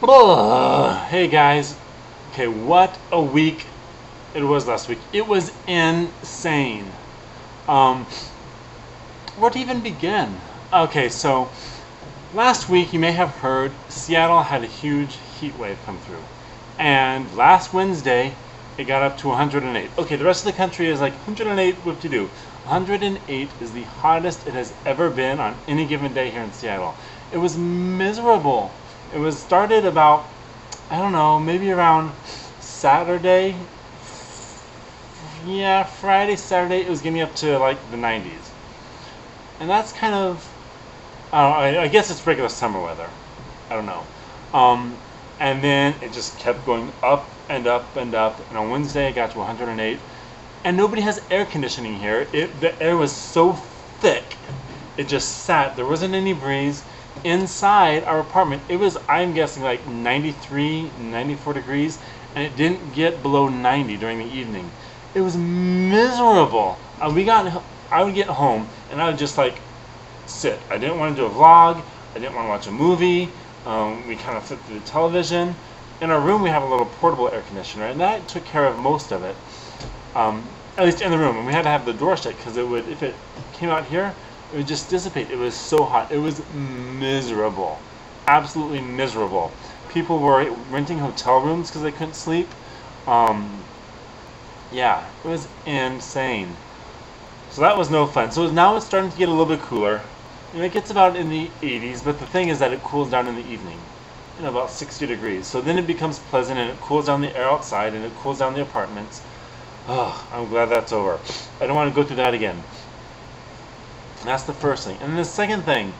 Hey guys. Okay, what a week it was last week. It was insane. Um, where to even begin? Okay, so last week you may have heard Seattle had a huge heat wave come through. And last Wednesday it got up to 108. Okay, the rest of the country is like 108, whoop-de-doo. 108 is the hottest it has ever been on any given day here in Seattle. It was miserable. It was started about, I don't know, maybe around Saturday. Yeah, Friday, Saturday, it was getting up to like the 90s. And that's kind of, I guess it's regular summer weather. I don't know. And then it just kept going up and up and up. And on Wednesday, it got to 108. And nobody has air conditioning here. The air was so thick, it just sat. There wasn't any breeze. Inside our apartment, it was, I'm guessing, like 93, 94 degrees, and it didn't get below 90 during the evening. It was miserable. I would get home, and I would just like sit. I didn't want to do a vlog. I didn't want to watch a movie. We kind of flipped through the television. In our room, we have a little portable air conditioner, and that took care of most of it. At least in the room, and we had to have the door shut because it would, if it came out here, it would just dissipate. It was so hot. It was miserable. Absolutely miserable. People were renting hotel rooms because they couldn't sleep. Yeah, it was insane. So that was no fun. So now it's starting to get a little bit cooler. You know, it gets about in the 80s, but the thing is that it cools down in the evening. You know, about 60 degrees. So then it becomes pleasant and it cools down the air outside and it cools down the apartments. Oh, I'm glad that's over. I don't want to go through that again. That's the first thing. And the second thing,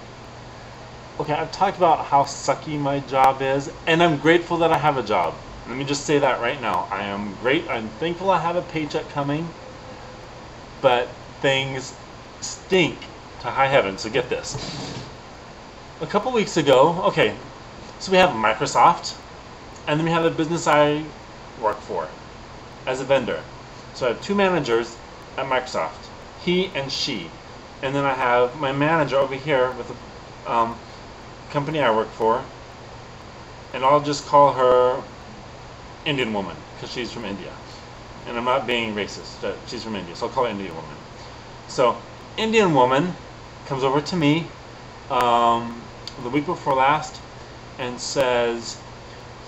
okay, I've talked about how sucky my job is, and I'm grateful that I have a job. Let me just say that right now. I am I'm thankful I have a paycheck coming, but things stink to high heaven, so get this. A couple weeks ago, okay, so we have Microsoft, and then we have the business I work for as a vendor. So I have two managers at Microsoft, he and she. And then I have my manager over here with the company I work for, and I'll just call her Indian woman because she's from India. And I'm not being racist, she's from India, so I'll call her Indian woman. So Indian woman comes over to me the week before last and says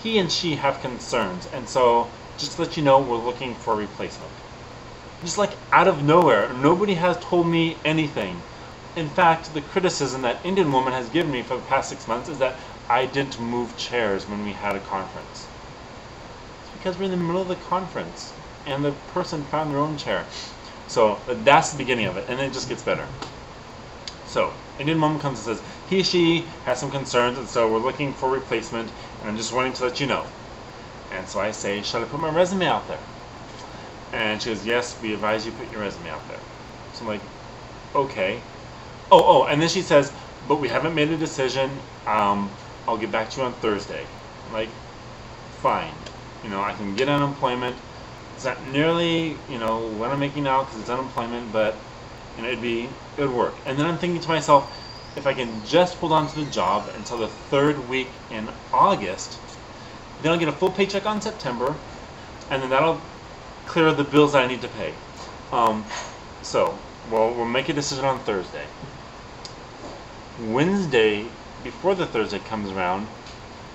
he and she have concerns, and so just to let you know, we're looking for a replacement. Just like out of nowhere. Nobody has told me anything. In fact, the criticism that Indian woman has given me for the past 6 months is that I didn't move chairs when we had a conference. It's because we're in the middle of the conference and the person found their own chair. So that's the beginning of it, and it just gets better. So Indian woman comes and says she has some concerns, and so we're looking for a replacement, and I'm just wanting to let you know. And so I say, shall I put my resume out there? And she goes, yes, we advise you put your resume out there. So I'm like, okay. Oh, and then she says, but we haven't made a decision. I'll get back to you on Thursday. I'm like, fine. You know, I can get unemployment. It's not nearly, you know, what I'm making now because it's unemployment, but you know, it would work. And then I'm thinking to myself, if I can just hold on to the job until the third week in August, then I'll get a full paycheck on September, and then that'll clear the bills that I need to pay. So we'll make a decision on Thursday. Wednesday, before the Thursday comes around,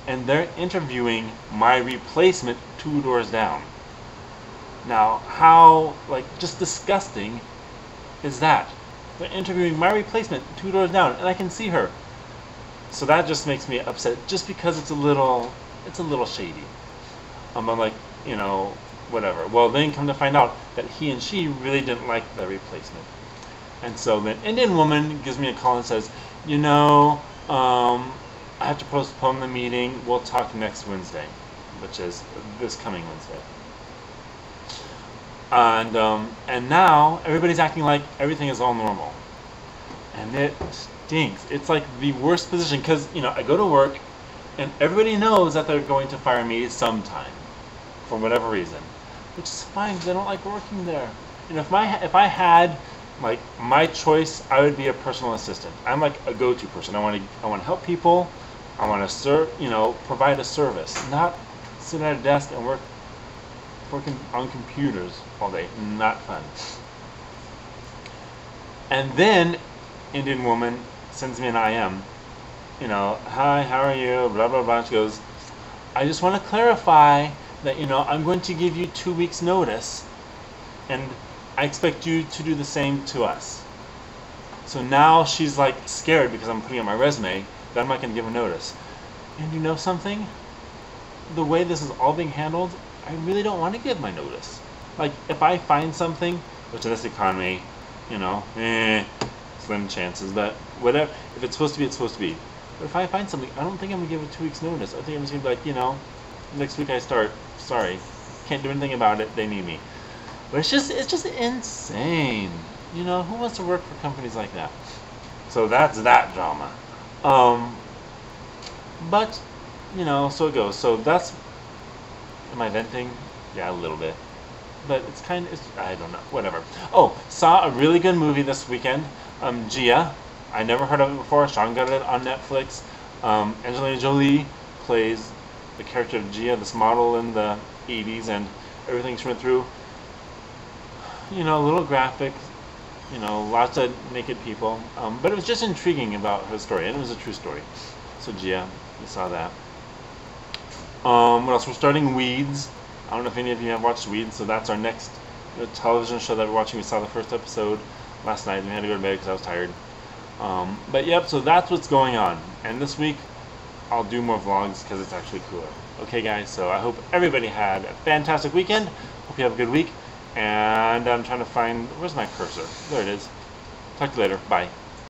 and they're interviewing my replacement 2 doors down. Now, how, like, just disgusting is that? They're interviewing my replacement 2 doors down, and I can see her. So that just makes me upset, just because it's a little shady. I'm like, you know, whatever. Well, then come to find out that he and she really didn't like the replacement. And so the Indian woman gives me a call and says, you know, I have to postpone the meeting. We'll talk next Wednesday, which is this coming Wednesday. And now everybody's acting like everything is all normal. And it stinks. It's like the worst position because, you know, I go to work and everybody knows that they're going to fire me sometime for whatever reason. Which is fine because I don't like working there. You know, if I had like my choice, I would be a personal assistant. I'm like a go-to person. I want to help people. I want to provide a service, not sit at a desk and working on computers all day. Not fun. And then Indian woman sends me an IM. Hi, how are you? Blah blah blah. She goes, I just want to clarify that I'm going to give you 2 weeks notice, and I expect you to do the same to us. So now she's like scared because I'm putting on my resume that I'm not going to give her notice. And you know something? The way this is all being handled, I really don't want to give my notice. Like, if I find something, which in this economy, slim chances, but whatever. If it's supposed to be, it's supposed to be. But if I find something, I don't think I'm going to give it 2 weeks notice. I think I'm just going to be like, next week I start. Sorry. Can't do anything about it. They need me. But it's just insane. Who wants to work for companies like that? So that's that drama. But, so it goes. So that's, am I venting? Yeah, a little bit. But it's I don't know, whatever. Oh, saw a really good movie this weekend, Gia. I never heard of it before. Sean got it on Netflix. Angelina Jolie plays the character of Gia, this model in the 80s, and everything she went through. A little graphic, lots of naked people. But it was just intriguing about her story, and it was a true story. So Gia, we saw that. What else? We're starting Weeds. I don't know if any of you have watched Weeds, so that's our next television show that we're watching. We saw the first episode last night, and we had to go to bed because I was tired. But yep, so that's what's going on. And this week, I'll do more vlogs because it's actually cooler. Okay, guys, so I hope everybody had a fantastic weekend. Hope you have a good week. And I'm trying to find, where's my cursor? There it is. Talk to you later. Bye.